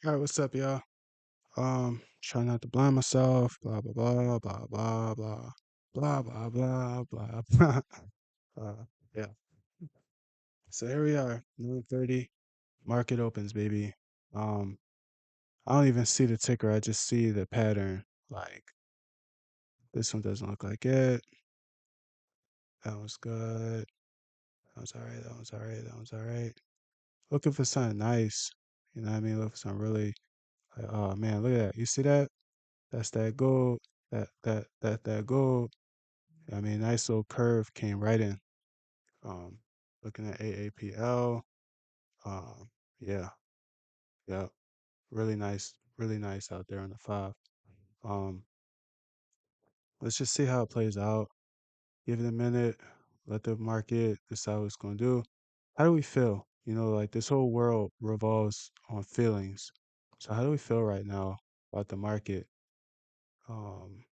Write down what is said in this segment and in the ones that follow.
All right, what's up, y'all? Try not to blind myself. Blah blah blah blah blah blah blah blah blah blah blah. uh, yeah. So here we are, 9:30. Market opens, baby. Um, I don't even see the ticker. I just see the pattern. Like this one doesn't look like it. That one's good. That one's alright. That one's alright. That one's alright. Looking for something nice. You know what I mean? Looking for something really. Like, oh man, look at that. You see that? That's that gold. That gold. I mean, nice little curve came right in. Um, Looking at AAPL. Um, yeah, yeah, really nice out there on the five. Um, let's just see how it plays out. Give it a minute. Let the market decide what it's going to do. How do we feel? You know, like this whole world revolves on feelings. So how do we feel right now about the market? Um,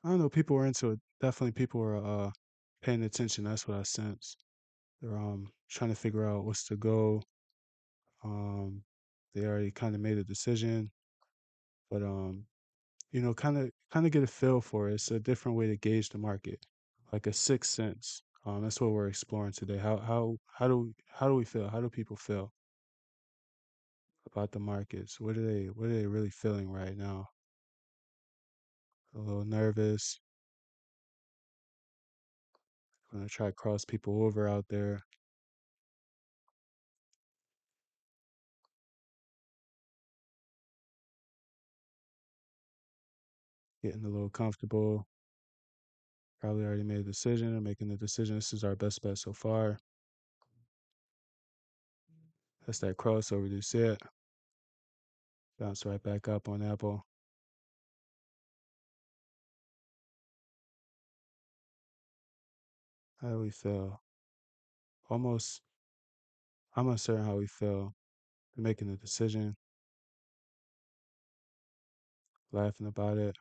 I don't know. People were into it. Definitely, people were paying attention. That's what I sense. They're trying to figure out what's to go. Um, they already kind of made a decision, but you know, kind of get a feel for it. It's a different way to gauge the market, like a sixth sense. That's what we're exploring today. How do we feel? How do people feel about the markets? What are they really feeling right now? A little nervous. Gonna try to cross people over out there, getting a little comfortable. Probably already made a decision or making the decision. This is our best bet so far. That's that crossover. Do you see it? Bounce right back up on Apple. How do we feel? Almost, I'm uncertain how we feel. We're making a decision, laughing about it,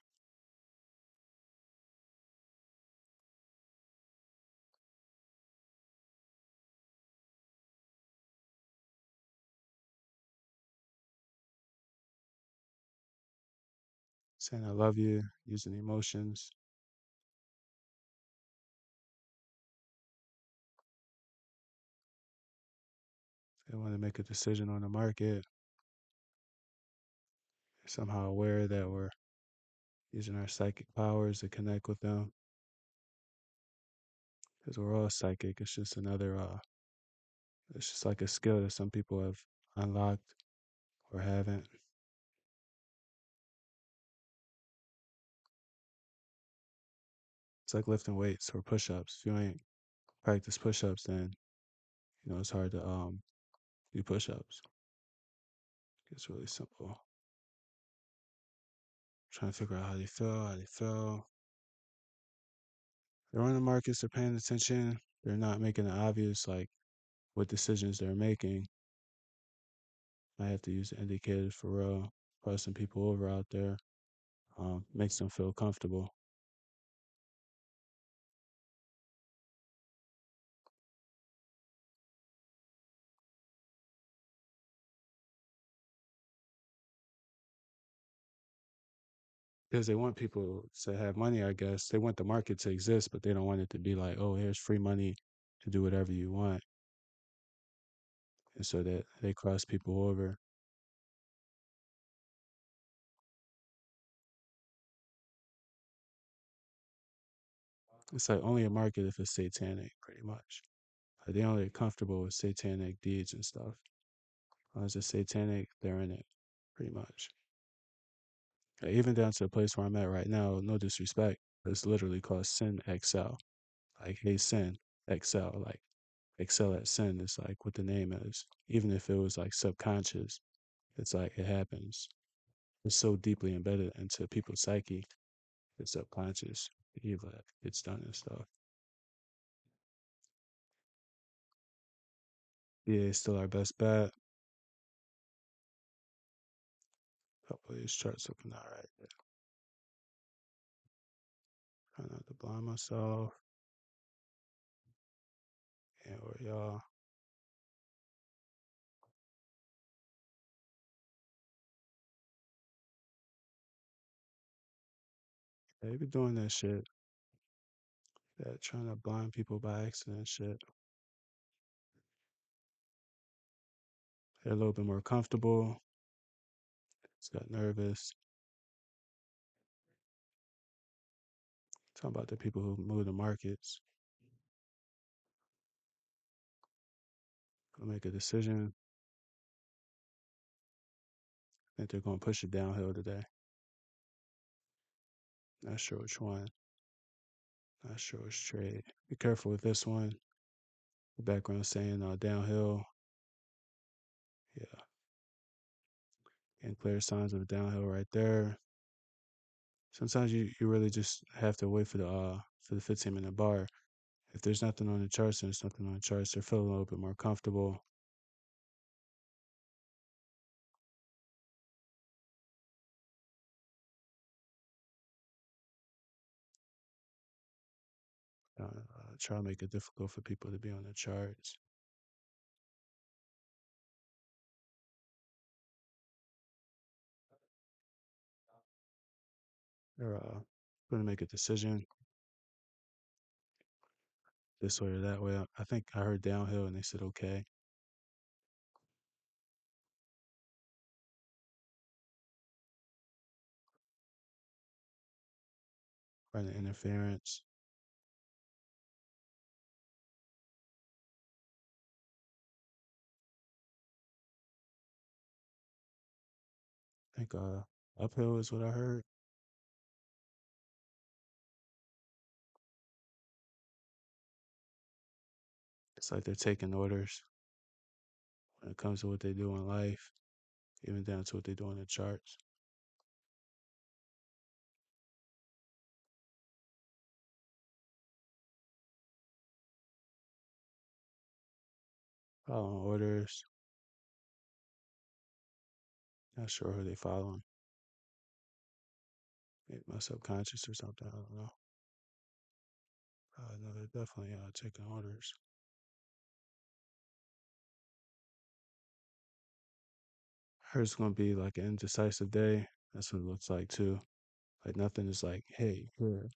saying I love you, using emotions. They want to make a decision on the market. They're somehow aware that we're using our psychic powers to connect with them because we're all psychic. It's just it's just like a skill that some people have unlocked or haven't. It's like lifting weights or push-ups. If you ain't practice push-ups, then you know it's hard to do push-ups. It's really simple. Trying to figure out how they feel, how they feel. They're on the markets, they're paying attention. They're not making it obvious like what decisions they're making. I have to use the indicators for real. Crossing people over out there makes them feel comfortable because they want people to have money. I guess they want the market to exist, but they don't want it to be like, oh, here's free money to do whatever you want, and so that they cross people over. It's like only a market if it's satanic, pretty much. Like they only comfortable with satanic deeds and stuff. As long as it's satanic, they're in it, pretty much. Even down to the place where I'm at right now, no disrespect, it's literally called Sin Excel. Like, hey, Sin Excel. Like, excel at sin is like what the name is. Even if it was like subconscious, it's like it happens. It's so deeply embedded into people's psyche, it's subconscious. The evil that gets done and stuff. Yeah, it's still our best bet. Couple of these charts looking all right. Trying not to blind myself. And where y'all They be doing that shit. That trying to blind people by accident shit. They're a little bit more comfortable. Just got nervous. Talking about the people who move the markets. Gonna make a decision. I think they're gonna push it downhill today. Not sure which one. Not sure which trade. Be careful with this one. The background saying downhill. Yeah. And clear signs of a downhill right there. Sometimes you really just have to wait for the 15-minute bar. If there's nothing on the charts, then there's nothing on the charts. They're feeling a little bit more comfortable. Try to make it difficult for people to be on the charts. They're going to make a decision this way or that way. I think I heard downhill and they said okay. Running interference. I think uphill is what I heard. It's like they're taking orders when it comes to what they do in life, even down to what they do on the charts. Following orders. Not sure who they following. Maybe my subconscious or something. I don't know. No, they're definitely taking orders. Here's gonna be like an indecisive day. That's what it looks like too. Like nothing is like, hey, here.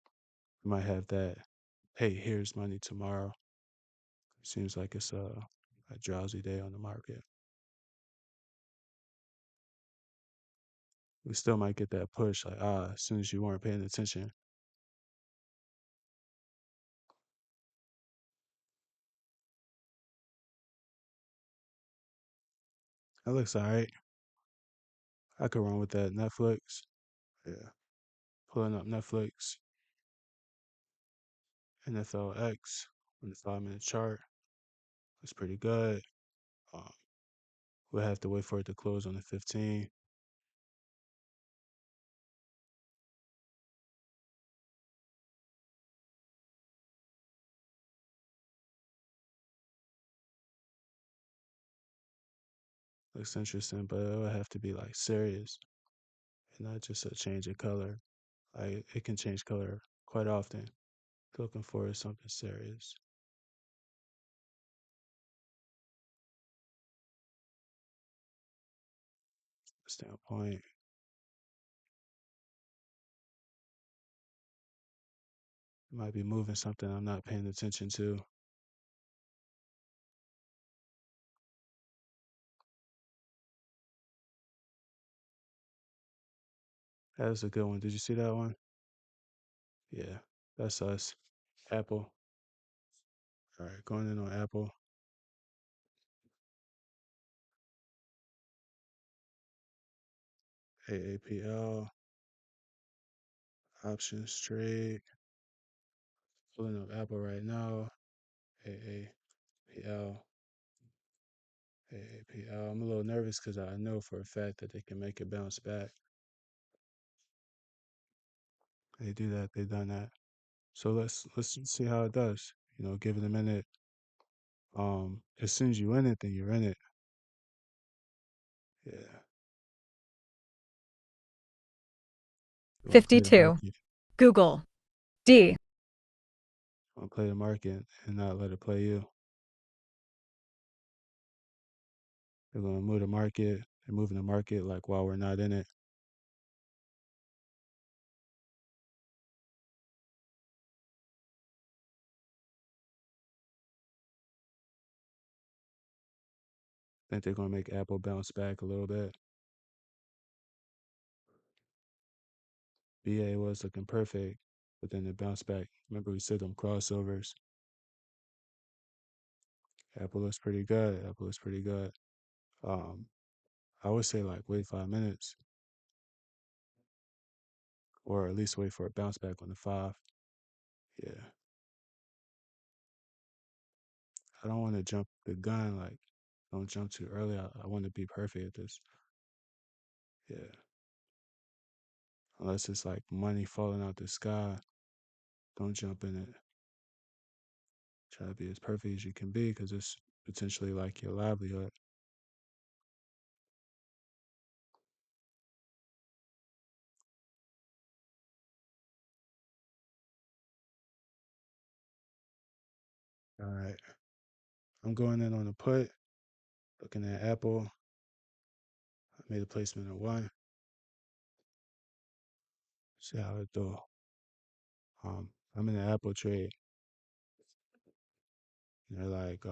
You might have that. Hey, here's money tomorrow. Seems like it's a drowsy day on the market. We still might get that push, like as soon as you weren't paying attention. That looks alright. I could run with that Netflix. Yeah, pulling up Netflix, NFLX on the 5 minute chart. Looks pretty good. Um, we'll have to wait for it to close on the 15. Looks interesting, but it would have to be like serious and not just a change of color. Like it can change color quite often. Looking for something serious standpoint. It might be moving something I'm not paying attention to. That was a good one. Did you see that one? Yeah, that's us. Apple. All right, going in on Apple. AAPL. Options trade. Pulling up Apple right now. AAPL. AAPL. I'm a little nervous because I know for a fact that they can make it bounce back. They do that. They've done that. So let's see how it does. Give it a minute. As soon as you in it, then you're in it. Yeah. You want to play the 52. market. Google. D. You want to play the market and not let it play you. They're going to move the market. They're moving the market like while we're not in it. think they're gonna make Apple bounce back a little bit. BA was looking perfect, but then it bounced back. Remember we said them crossovers. Apple looks pretty good. Apple looks pretty good. Um, I would say like wait 5 minutes, or at least wait for a bounce back on the five. Yeah, I don't want to jump the gun. Like, don't jump too early. I want to be perfect at this. Yeah, unless it's like money falling out the sky, don't jump in it. Try to be as perfect as you can be because it's potentially like your livelihood. All right, I'm going in on a put. Looking at Apple, I made a placement of one. See how it do. I'm in the Apple trade. And they're like,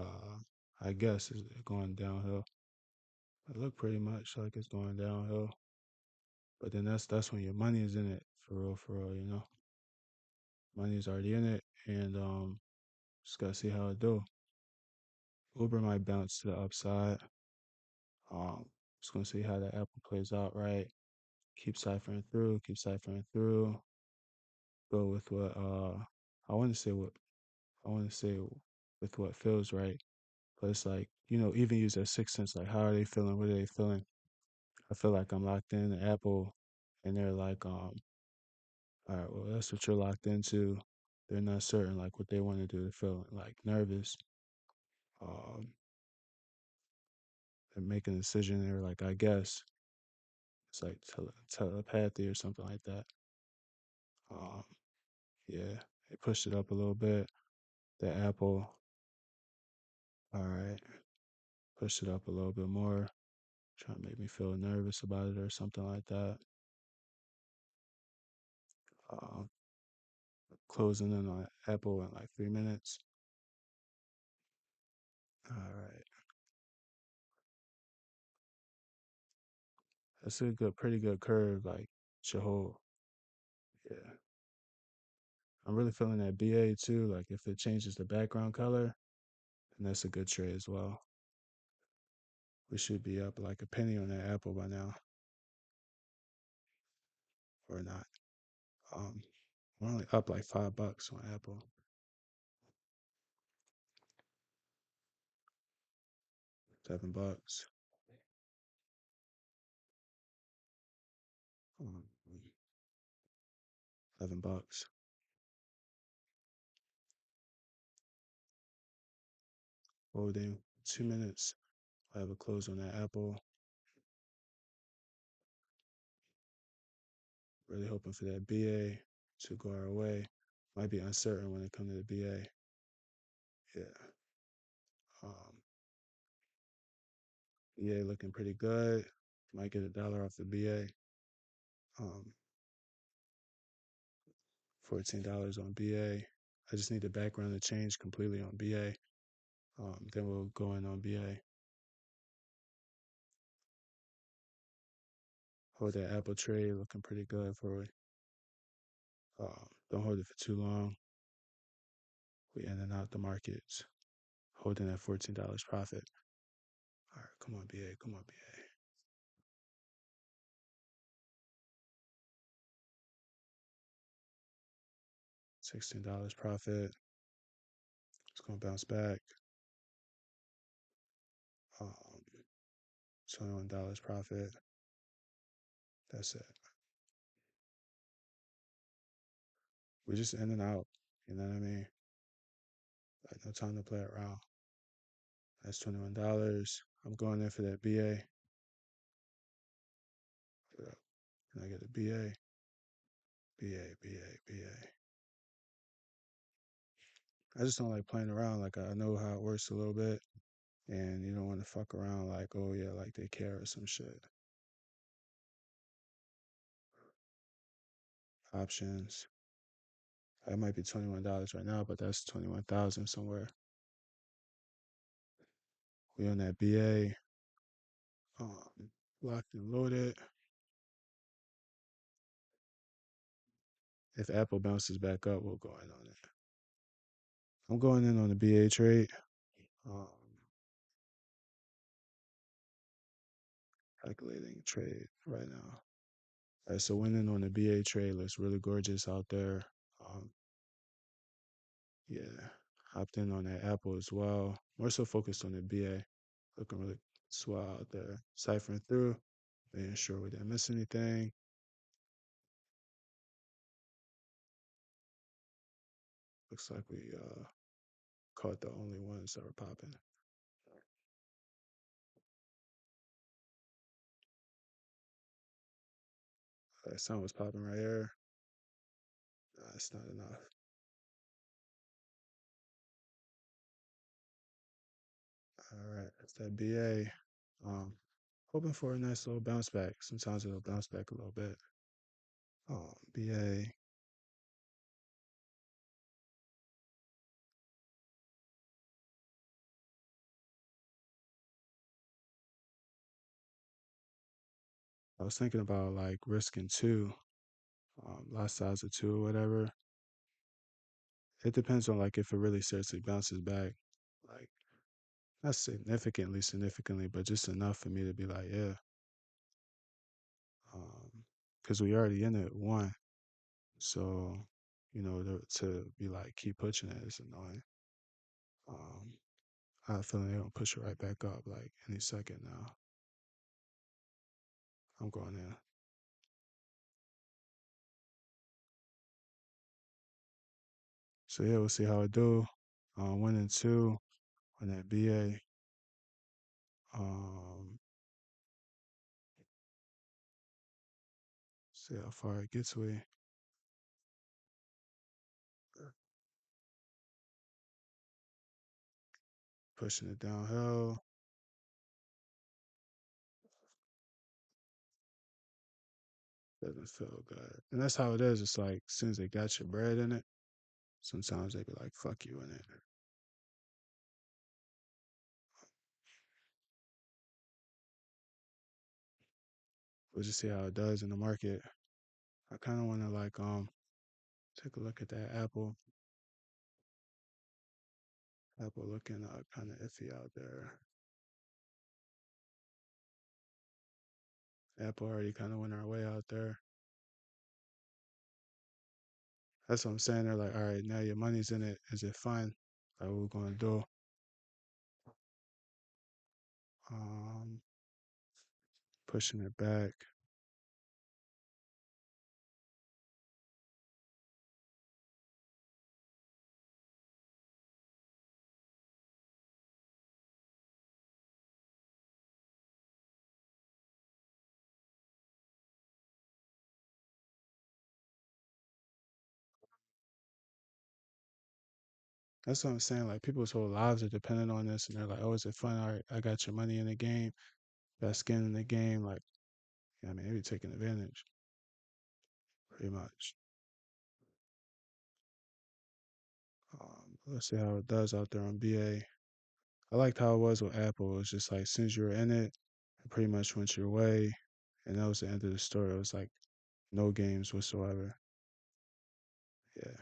I guess it's going downhill. It look pretty much like it's going downhill. But then that's when your money is in it for real, you know. Money is already in it, and just gotta see how it do. Uber might bounce to the upside. Just gonna see how the Apple plays out, right? Keep ciphering through. Go with what I want to say what I want to say with what feels right. But it's like, even use that sixth sense, like how are they feeling? What are they feeling? I feel like I'm locked in to Apple and they're like, all right, well that's what you're locked into. They're not certain like what they want to do. They're feeling like nervous. Um they're making a decision, they're like, I guess. It's like telepathy or something like that. Um yeah, they pushed it up a little bit. The Apple, all right, pushed it up a little bit more, trying to make me feel nervous about it or something like that. Um, Closing in on Apple in like 3 minutes. All right, that's a pretty good curve. Like should hold. Yeah, I'm really feeling that BA too. Like if it changes the background color, then that's a good trade as well. We should be up like a penny on that Apple by now, or not. Um, we're only up like $5 on Apple. 7 bucks. um, 11 bucks. Holding 2 minutes. I have a close on that Apple. Really hoping for that BA to go our way. Might be uncertain when it comes to the BA. Yeah. Um, BA looking pretty good. Might get $1 off the BA. Um, $14 on BA. I just need the background to change completely on BA. Then we'll go in on BA. Hold that Apple trade looking pretty good for it. Don't hold it for too long. We in and out the markets. Holding that $14 profit. All right, come on, BA. Come on, BA. $16 profit. It's gonna bounce back. Um, $21 profit. That's it. We're just in and out. You know what I mean? Like no time to play around. That's $21. I'm going in for that BA. Can I get a BA? BA, BA, BA. I just don't like playing around. Like I know how it works a little bit, and you don't want to fuck around like, oh yeah, like they care or some shit. Options. That might be $21 right now, but that's 21,000 somewhere. We on that BA. Locked and loaded. If Apple bounces back up, we'll go in on it. I'm going in on the BA trade. Um, Calculating trade right now. All right, so winning on the BA trade looks really gorgeous out there. Um, yeah, hopped in on that Apple as well. More so focused on the BA. Looking really swell out there. Ciphering through, making sure we didn't miss anything. Looks like we caught the only ones that were popping. Sun was popping right here. That's not enough. All right, that's that BA. Hoping for a nice little bounce back. Sometimes it'll bounce back a little bit. BA. I was thinking about like risking two, lot size of two or whatever. It depends on like if it really seriously bounces back, like not significantly, but just enough for me to be like, yeah, because we already in it one, so to be like keep pushing it is annoying. Um, I have a feeling they're gonna push it right back up like any second now. I'm going in. So yeah, we'll see how it do. One and two on that BA. Um, see how far it gets with. Pushing it downhill. Doesn't feel good. And that's how it is. It's like as soon as they got your bread in it, sometimes they be like, fuck you in it. We'll just see how it does in the market. I kinda wanna like take a look at that Apple. Apple looking kinda iffy out there. Apple already kinda went our way out there. That's what I'm saying. They're like, all right, now your money's in it. Is it fun? Like what we're gonna do? Um, Pushing it back. That's what I'm saying. Like people's whole lives are dependent on this, and they're like, "Oh, is it fun? All right, I got your money in the game, got skin in the game." Like, yeah, I mean, they be taking advantage, pretty much. Let's see how it does out there on BA. I liked how it was with Apple. It was just like, since you were in it, it pretty much went your way, and that was the end of the story. It was like no games whatsoever. Yeah,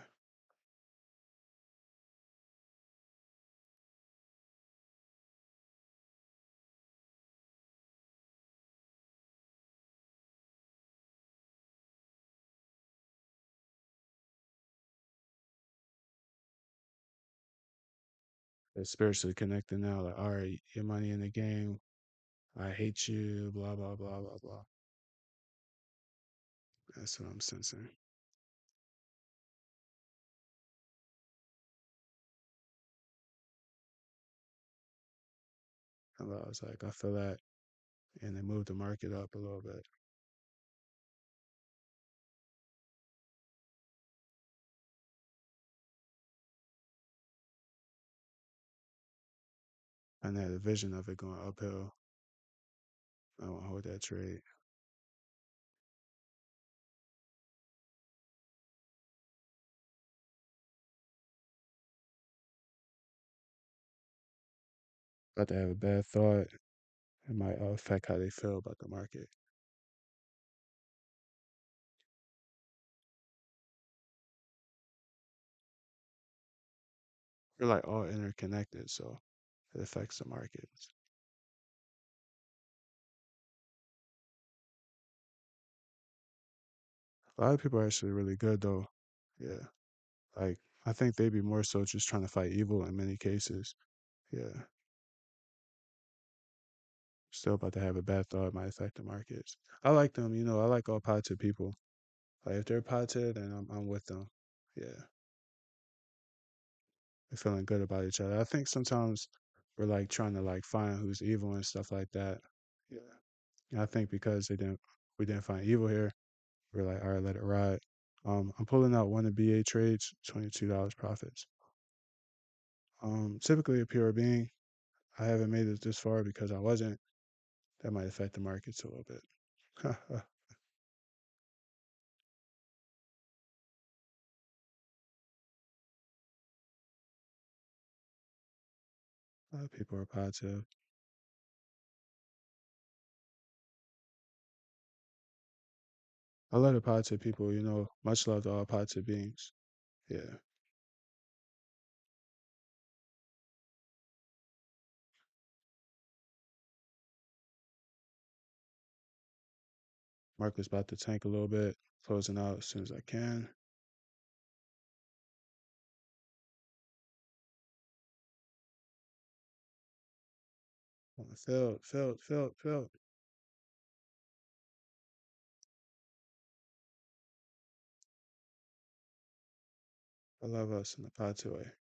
it's spiritually connected now. Like, all right, your money in the game. I hate you. Blah blah blah blah blah. That's what I'm sensing. And I was like, I feel that, and they moved the market up a little bit. And I had a vision of it going uphill. 'And I had a vision of it going uphill. I won't hold that trade. About to have a bad thought It might affect how they feel about the market. We're like all interconnected, so it affects the markets. A lot of people are actually really good though. Yeah. Like I think they'd be more so just trying to fight evil in many cases. Yeah. Still about to have a bad thought might affect the markets. I like them, I like all positive people. Like if they're positive, then I'm with them. Yeah. They're feeling good about each other. I think sometimes we're like trying to like find who's evil and stuff like that. Yeah. And I think because we didn't find evil here, we're like, all right, let it ride. I'm pulling out one of BA trades, $22 profits. Typically a pure being. I haven't made it this far because I wasn't. That might affect the markets a little bit. A lot of people are positive. I love the positive people, much love to all positive beings. Yeah. Market's about to tank a little bit, closing out as soon as I can. Filled. I love us in a positive way.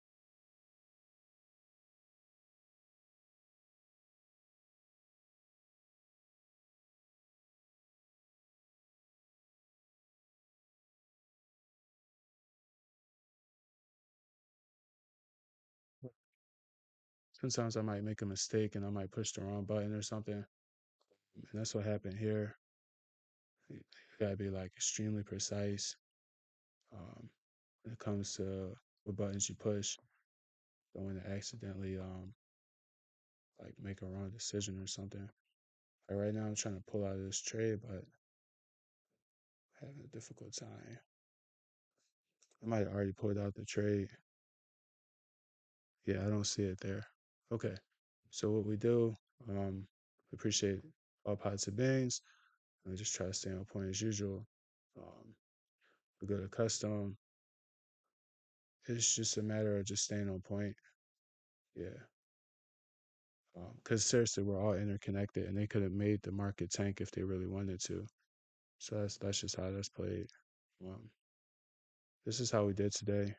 Sometimes I might make a mistake and I might push the wrong button or something. And that's what happened here. You gotta be like extremely precise um, when it comes to what buttons you push. Don't want to accidentally like make a wrong decision or something. Like right now I'm trying to pull out of this trade, but having a difficult time. I might have already pulled out the trade. Yeah, I don't see it there. Okay. So what we do, um, appreciate all positive beings. I just try to stay on point as usual. Um, we go to custom. It's just a matter of just staying on point. Yeah. Because seriously, we're all interconnected, and they could have made the market tank if they really wanted to. So that's just how that's played. Um, this is how we did today.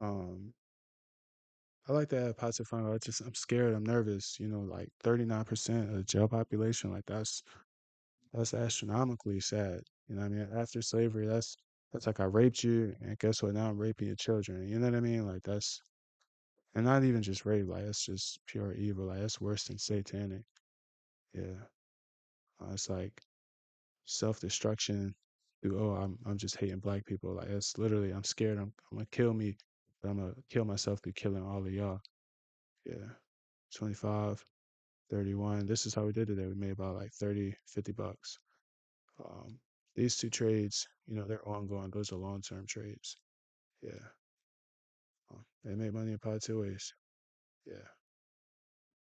Um, I like to have positive fun. I'm scared. I'm nervous. Like 39% of the jail population. Like that's astronomically sad. You know what I mean? After slavery, that's like I raped you, and guess what? Now I'm raping your children. You know what I mean? Like that's and not even just rape. Like that's just pure evil. Like that's worse than satanic. Yeah, it's like self destruction. Through I'm just hating black people. Like it's literally I'm scared. I'm gonna kill me, but I'm gonna kill myself through killing all of y'all. Yeah, 25, 31. This is how we did today. We made about like 30, $50. Um, these two trades, they're ongoing. Those are long-term trades. Yeah. They make money in probably two ways. Yeah.